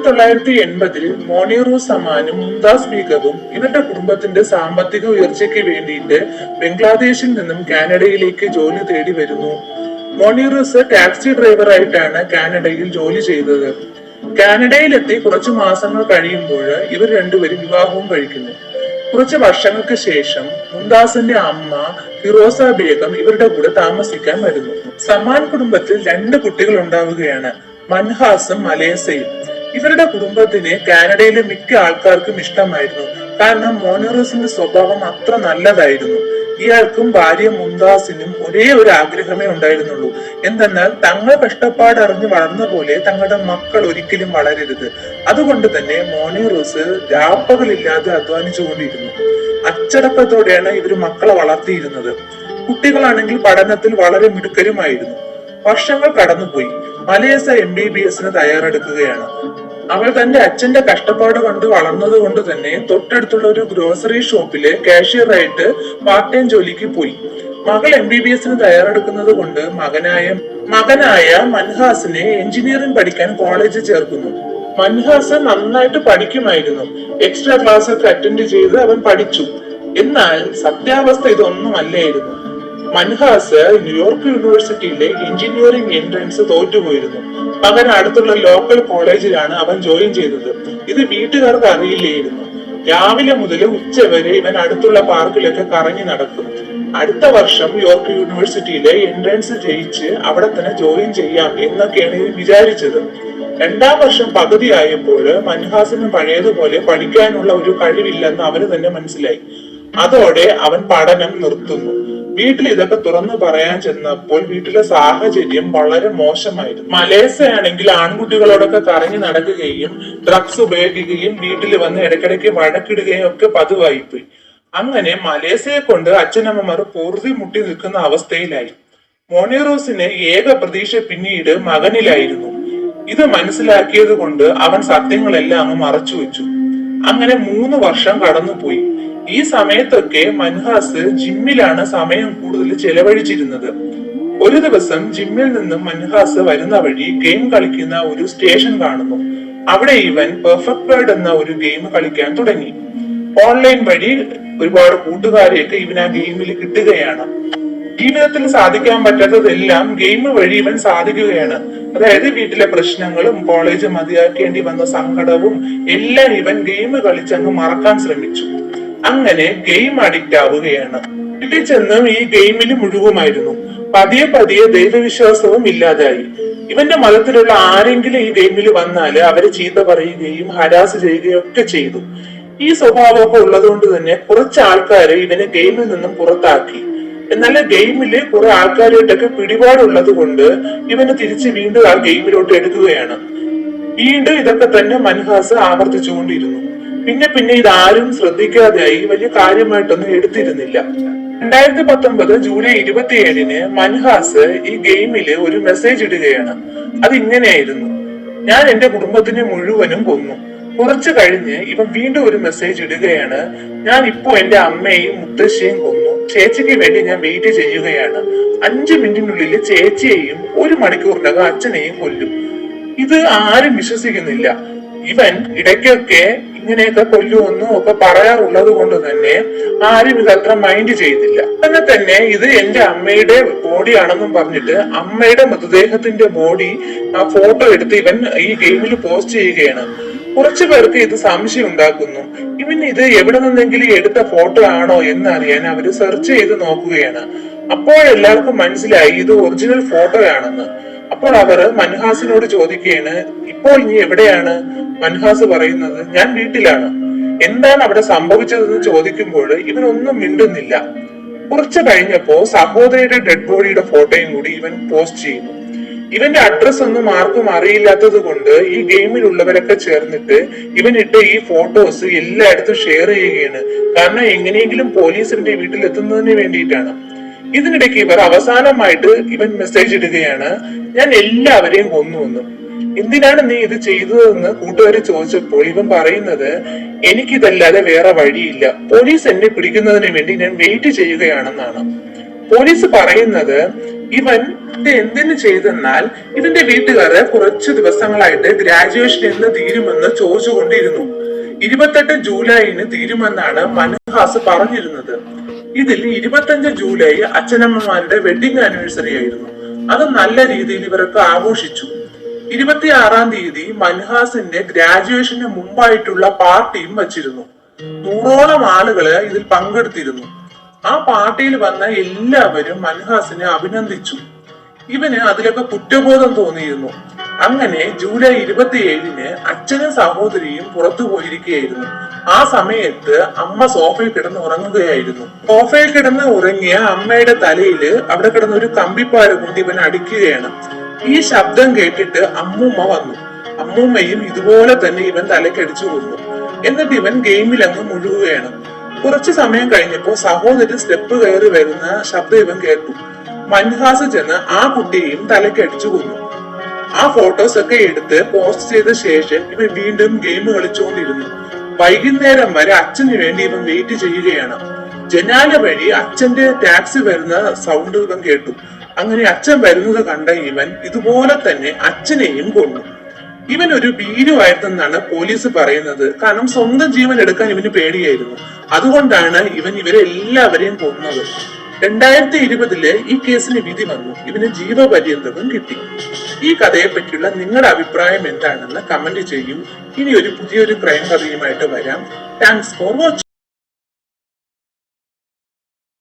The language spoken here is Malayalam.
1980 മോണിറു സമാനും മുംതാസ് ബീഗവും ഇവരുടെ കുടുംബത്തിന്റെ സാമ്പത്തിക ഉയർച്ചയ്ക്ക് വേണ്ടിയിട്ട് ബംഗ്ലാദേശിൽ നിന്നും കാനഡയിലേക്ക് ജോലി തേടി വരുന്നു. മോണിറൂസ് ടാക്സി ഡ്രൈവറായിട്ടാണ് കാനഡയിൽ ജോലി ചെയ്തത്. കാനഡയിലെത്തി കുറച്ചു മാസങ്ങൾ കഴിയുമ്പോൾ ഇവർ രണ്ടുപേരും വിവാഹവും കഴിക്കുന്നു. കുറച്ച് വർഷങ്ങൾക്ക് ശേഷം മുംതാസിന്റെ അമ്മ ഫിറോസ ബേഗം ഇവരുടെ കൂടെ താമസിക്കാൻ വരുന്നു. സമാൻ കുടുംബത്തിൽ 2 കുട്ടികൾ ഉണ്ടാവുകയാണ്, മൻഹാസും മലേസയും. ഇവരുടെ കുടുംബത്തിന് കാനഡയിലെ മിക്ക ആൾക്കാർക്കും ഇഷ്ടമായിരുന്നു. കാരണം മോണിറൂസിന്റെ സ്വഭാവം അത്ര നല്ലതായിരുന്നു. ഇയാൾക്കും ഭാര്യ മുംതാസിനും ഒരേ ഒരു ആഗ്രഹമേ ഉണ്ടായിരുന്നുള്ളൂ. എന്തെന്നാൽ തങ്ങൾ കഷ്ടപ്പാട് അറിഞ്ഞു വളർന്ന പോലെ തങ്ങളുടെ മക്കൾ ഒരിക്കലും വളരരുത്. അതുകൊണ്ട് തന്നെ മോണിറൂസ് രാപ്പകലില്ലാതെ അധ്വാനിച്ചുകൊണ്ടിരുന്നു. അച്ചടക്കത്തോടെയാണ് ഇവര് മക്കളെ വളർത്തിയിരുന്നത്. കുട്ടികളാണെങ്കിൽ പഠനത്തിൽ വളരെ മിടുക്കരുമായിരുന്നു. വർഷങ്ങൾ കടന്നുപോയി. മലേസ MBBSന് തയ്യാറെടുക്കുകയാണ്. അവൾ തന്റെ അച്ഛന്റെ കഷ്ടപ്പാട് കൊണ്ട് വളർന്നത് കൊണ്ട് തന്നെ തൊട്ടടുത്തുള്ള ഒരു ഗ്രോസറി ഷോപ്പില് കാഷ്യറായിട്ട് പാർട്ട് ടൈം ജോലിക്ക് പോയി. മകൾ MBBSന് തയ്യാറെടുക്കുന്നത് കൊണ്ട് മകനായ മൻഹാസിനെ എഞ്ചിനീയറിംഗ് പഠിക്കാൻ കോളേജിൽ ചേർക്കുന്നു. മൻഹാസ് നന്നായിട്ട് പഠിക്കുമായിരുന്നു. എക്സ്ട്രാ ക്ലാസ് ഒക്കെ അറ്റൻഡ് ചെയ്ത് അവൻ പഠിച്ചു. എന്നാൽ സത്യാവസ്ഥ ഇതൊന്നും അല്ലായിരുന്നു. മൻഹാസ് ന്യൂയോർക്ക് യൂണിവേഴ്സിറ്റിയിലെ എഞ്ചിനീയറിംഗ് എൻട്രൻസ് തോറ്റുപോയിരുന്നു. പകരം അടുത്തുള്ള ലോക്കൽ കോളേജിലാണ് അവൻ ജോയിൻ ചെയ്തത്. ഇത് വീട്ടുകാർക്ക് അറിയില്ലായിരുന്നു. രാവിലെ മുതൽ ഉച്ച വരെ ഇവൻ അടുത്തുള്ള പാർക്കിലൊക്കെ കറങ്ങി നടക്കും. അടുത്ത വർഷം യോർക്ക് യൂണിവേഴ്സിറ്റിയിലെ എൻട്രൻസ് ജയിച്ച് അവിടെ തന്നെ ജോയിൻ ചെയ്യാം എന്നൊക്കെയാണ് ഇവൻ വിചാരിച്ചത്. 2ാം വർഷം പകുതിയായപ്പോൾ മൻഹാസിന് പഴയതുപോലെ പഠിക്കാനുള്ള ഒരു കഴിവില്ലെന്ന് അവന് തന്നെ മനസ്സിലായി. അതോടെ അവൻ പഠനം നിർത്തുന്നു. വീട്ടിൽ ഇതൊക്കെ തുറന്നു പറയാൻ ചെന്നപ്പോൾ വീട്ടിലെ സാഹചര്യം വളരെ മോശമായിരുന്നു. മലേസയാണെങ്കിൽ ആൺകുട്ടികളോടൊക്കെ കറങ്ങി നടക്കുകയും ഡ്രഗ്സ് ഉപയോഗിക്കുകയും വീട്ടിൽ വന്ന് ഇടയ്ക്കിടയ്ക്ക് വഴക്കിടുകയും ഒക്കെ പതിവായിപ്പോയി. അങ്ങനെ മലേസയെ കൊണ്ട് അച്ഛനമ്മമാർ പൂർത്തി മുട്ടി നിൽക്കുന്ന അവസ്ഥയിലായി. മോണിറൂസിന് ഏക പ്രതീക്ഷ പിന്നീട് മകനിലായിരുന്നു. ഇത് മനസ്സിലാക്കിയത് കൊണ്ട് അവൻ സത്യങ്ങളെല്ലാം അങ്ങ് മറച്ചു വെച്ചു. അങ്ങനെ 3 വർഷം കടന്നുപോയി. ഈ സമയത്തൊക്കെ മൻഹാസ് ജിമ്മിലാണ് സമയം കൂടുതൽ ചെലവഴിച്ചിരുന്നത്. ഒരു ദിവസം ജിമ്മിൽ നിന്നും മൻഹാസ് വരുന്ന വഴി ഗെയിം കളിക്കുന്ന ഒരു സ്റ്റേഷൻ കാണുന്നു. അവിടെ ഇവൻ പെർഫെക്റ്റ് വേർഡ് എന്ന ഒരു ഗെയിം കളിക്കാൻ തുടങ്ങി. ഓൺലൈൻ വഴി ഒരുപാട് കൂട്ടുകാരെയൊക്കെ ഇവൻ ആ ഗെയിമിൽ കിട്ടുകയാണ്. ജീവിതത്തിൽ സാധിക്കാൻ പറ്റാത്തതെല്ലാം ഗെയിം വഴി ഇവൻ സാധിക്കുകയാണ്. അതായത് വീട്ടിലെ പ്രശ്നങ്ങളും കോളേജ് മതിയാക്കേണ്ടി വന്ന സങ്കടവും എല്ലാം ഇവൻ ഗെയിം കളിച്ചങ്ങ് മറക്കാൻ ശ്രമിച്ചു. അങ്ങനെ ഗെയിം അഡിക്റ്റ് ആവുകയാണ്. വീട്ടിൽ ചെന്ന് ഈ ഗെയിമിൽ മുഴുകുമായിരുന്നു. പതിയെ ദൈവവിശ്വാസവും ഇല്ലാതായി. ഇവന്റെ മതത്തിലുള്ള ആരെങ്കിലും ഈ ഗെയിമിൽ വന്നാല് അവരെ ചീത്ത പറയുകയും ഹരാസ് ചെയ്യുകയും ഒക്കെ ചെയ്തു. ഈ സ്വഭാവമൊക്കെ ഉള്ളത് കൊണ്ട് തന്നെ കുറച്ച് ആൾക്കാര് ഇവനെ ഗെയിമിൽ നിന്നും പുറത്താക്കി. എന്നാൽ ഗെയിമില് കുറെ ആൾക്കാരായിട്ടൊക്കെ പിടിപാടുള്ളത് കൊണ്ട് ഇവന് തിരിച്ച് വീണ്ടും ആ ഗെയിമിലോട്ട് എടുക്കുകയാണ്. വീണ്ടും ഇതൊക്കെ തന്നെ മൻഹാസ് ആവർത്തിച്ചുകൊണ്ടിരുന്നു. പിന്നെ ഇതാരും ശ്രദ്ധിക്കാതെയായി, വലിയ കാര്യമായിട്ടൊന്നും എടുത്തിരുന്നില്ല. 2019 ജൂലൈ 27 മൻഹാസ് ഈ ഗെയിമില് ഒരു മെസ്സേജ് ഇടുകയാണ്. അത് ഇങ്ങനെയായിരുന്നു: ഞാൻ എന്റെ കുടുംബത്തിനെ മുഴുവനും കൊന്നു. കുറച്ചു കഴിഞ്ഞ് ഇവൻ വീണ്ടും ഒരു മെസ്സേജ് ഇടുകയാണ്: ഞാൻ ഇപ്പോ എന്റെ അമ്മയെയും മുത്തശ്ശിയെയും കൊന്നു. ചേച്ചിക്ക് വേണ്ടി ഞാൻ വെയിറ്റ് ചെയ്യുകയാണ്. 5 മിനിറ്റിനുള്ളിൽ ചേച്ചിയെയും 1 മണിക്കൂറിനകം അച്ഛനെയും കൊല്ലും. ഇത് ആരും വിശ്വസിക്കുന്നില്ല. ഇവൻ ഇടയ്ക്കൊക്കെ ഇങ്ങനെയൊക്കെ കൊല്ലുമെന്നും ഒക്കെ പറയാറുള്ളത് കൊണ്ട് തന്നെ ആരും ഇതത്ര മൈൻഡ് ചെയ്തില്ല. അങ്ങനെ തന്നെ ഇത് എന്റെ അമ്മയുടെ ബോഡിയാണെന്നും പറഞ്ഞിട്ട് അമ്മയുടെ മൃതദേഹത്തിന്റെ ബോഡി ആ ഫോട്ടോ എടുത്ത് ഇവൻ ഈ ഗെയിമിൽ പോസ്റ്റ് ചെയ്യുകയാണ്. കുറച്ചു പേർക്ക് ഇത് സംശയം ഉണ്ടാക്കുന്നു. ഇവൻ ഇത് എവിടെ നിന്നെങ്കിലും എടുത്ത ഫോട്ടോ ആണോ എന്നറിയാൻ അവര് സെർച്ച് ചെയ്ത് നോക്കുകയാണ്. അപ്പോഴെല്ലാവർക്കും മനസ്സിലായി ഇത് ഒറിജിനൽ ഫോട്ടോയാണെന്ന്. അപ്പോൾ അവർ മൻഹാസിനോട് ചോദിക്കുകയാണ്: ഇപ്പോൾ നീ എവിടെയാണ്? മൻഹാസ് പറയുന്നത്: ഞാൻ വീട്ടിലാണ്. എന്താണ് അവിടെ സംഭവിച്ചതെന്ന് ചോദിക്കുമ്പോൾ ഇവനൊന്നും മിണ്ടുന്നില്ല. കുറച്ചു കഴിഞ്ഞപ്പോ സഹോദരിയുടെ ഡെഡ് ബോഡിയുടെ ഫോട്ടോയും കൂടി ഇവൻ പോസ്റ്റ് ചെയ്യുന്നു. ഇവന്റെ അഡ്രസ് ഒന്നും ആർക്കും അറിയില്ലാത്തത് കൊണ്ട് ഈ ഗെയിമിലുള്ളവരൊക്കെ ചേർന്നിട്ട് ഇവനിട്ട് ഈ ഫോട്ടോസ് എല്ലായിടത്തും ഷെയർ ചെയ്യുകയാണ്. കാരണം എങ്ങനെയെങ്കിലും പോലീസിന്റെ വീട്ടിൽ എത്തുന്നതിന് വേണ്ടിയിട്ടാണ്. ഇതിനിടയ്ക്ക് ഇവർ അവസാനമായിട്ട് ഇവൻ മെസ്സേജ് ഇടുകയാണ്: ഞാൻ എല്ലാവരെയും കൊന്നുവന്നു. എന്തിനാണ് നീ ഇത് ചെയ്തതെന്ന് കൂട്ടുകാരെ ചോദിച്ചപ്പോൾ ഇവൻ പറയുന്നത്: എനിക്കിതല്ലാതെ വേറെ വഴിയില്ല. പോലീസ് എന്നെ പിടിക്കുന്നതിന് വേണ്ടി ഞാൻ വെയിറ്റ് ചെയ്യുകയാണെന്നാണ്. പോലീസ് പറയുന്നത് ഇവൻ ഇത് എന്തിനു ചെയ്തെന്നാൽ ഇവന്റെ വീട്ടുകാര് കുറച്ചു ദിവസങ്ങളായിട്ട് ഗ്രാജുവേഷൻ എന്ന് തീരുമെന്ന് ചോദിച്ചുകൊണ്ടിരുന്നു. 28 ജൂലൈന് തീരുമെന്നാണ് മൻഹാസ് പറഞ്ഞിരുന്നത്. ഇതിൽ 25 ജൂലൈ അച്ഛനമ്മമാരുടെ വെഡിങ് ആനിവേഴ്സറി ആയിരുന്നു. അത് നല്ല രീതിയിൽ ഇവർക്ക് ആഘോഷിച്ചു. 26-ാം തീയതി മൻഹാസിന്റെ ഗ്രാജുവേഷന് മുമ്പായിട്ടുള്ള പാർട്ടിയും വച്ചിരുന്നു. 100ഓളം ആളുകള് ഇതിൽ പങ്കെടുത്തിരുന്നു. ആ പാർട്ടിയിൽ വന്ന എല്ലാവരും മൻഹാസിനെ അഭിനന്ദിച്ചു. ഇവന് അതിലൊക്കെ കുറ്റബോധം തോന്നിയിരുന്നു. അങ്ങനെ ജൂലൈ 27-ന് അച്ഛനും സഹോദരിയും പുറത്തു പോയിരിക്കുകയായിരുന്നു. ആ സമയത്ത് അമ്മ സോഫയിൽ കിടന്ന് ഉറങ്ങുകയായിരുന്നു. സോഫയിൽ കിടന്ന് ഉറങ്ങിയ അമ്മയുടെ തലയില് അവിടെ കിടന്ന ഒരു കമ്പിപ്പാര കൊണ്ട് ഇവൻ അടിക്കുകയാണ്. ഈ ശബ്ദം കേട്ടിട്ട് അമ്മൂമ്മ വന്നു. അമ്മൂമ്മയും ഇതുപോലെ തന്നെ ഇവൻ തലക്കടിച്ചു കൊന്നു. എന്നിട്ട് ഇവൻ ഗെയിമിൽ അങ്ങ് മുഴുകുകയാണ്. കുറച്ചു സമയം കഴിഞ്ഞപ്പോ സഹോദരൻ സ്റ്റെപ്പ് കയറി വരുന്ന ശബ്ദം ഇവൻ കേട്ടു. മൻഹാസ് ചെന്ന് ആ കുട്ടിയെയും തലക്കടിച്ചു കൊന്നു. ആ ഫോട്ടോസ് ഒക്കെ എടുത്ത് പോസ്റ്റ് ചെയ്ത ശേഷം ഇവൻ വീണ്ടും ഗെയിം കളിച്ചുകൊണ്ടിരുന്നു. വൈകുന്നേരം വരെ അച്ഛന് വേണ്ടി ഇവൻ വെയിറ്റ് ചെയ്യുകയാണ്. ജനാല വഴി അച്ഛന്റെ ടാക്സി വരുന്ന സൗണ്ട് ഇവൻ കേട്ടു. അങ്ങനെ അച്ഛൻ വരുന്നത് കണ്ട ഇവൻ ഇതുപോലെ തന്നെ അച്ഛനെയും കൊന്നു. ഇവൻ ഒരു ഭീരുവായിരുന്നെന്നാണ് പോലീസ് പറയുന്നത്. കാരണം സ്വന്തം ജീവൻ എടുക്കാൻ ഇവന് പേടിയായിരുന്നു. അതുകൊണ്ടാണ് ഇവൻ ഇവരെ എല്ലാവരെയും കൊന്നത്. 2020 ഈ കേസിന് വിധി വന്നു. ഇവന് ജീവപര്യന്തവും കിട്ടി. ഈ കഥയെ പറ്റിയുള്ള നിങ്ങളുടെ അഭിപ്രായം എന്താണെന്ന് കമന്റ് ചെയ്യൂ. ഇനി ഒരു പുതിയൊരു ക്രൈം കഥയുമായിട്ട് വരാം. Thanks for watching.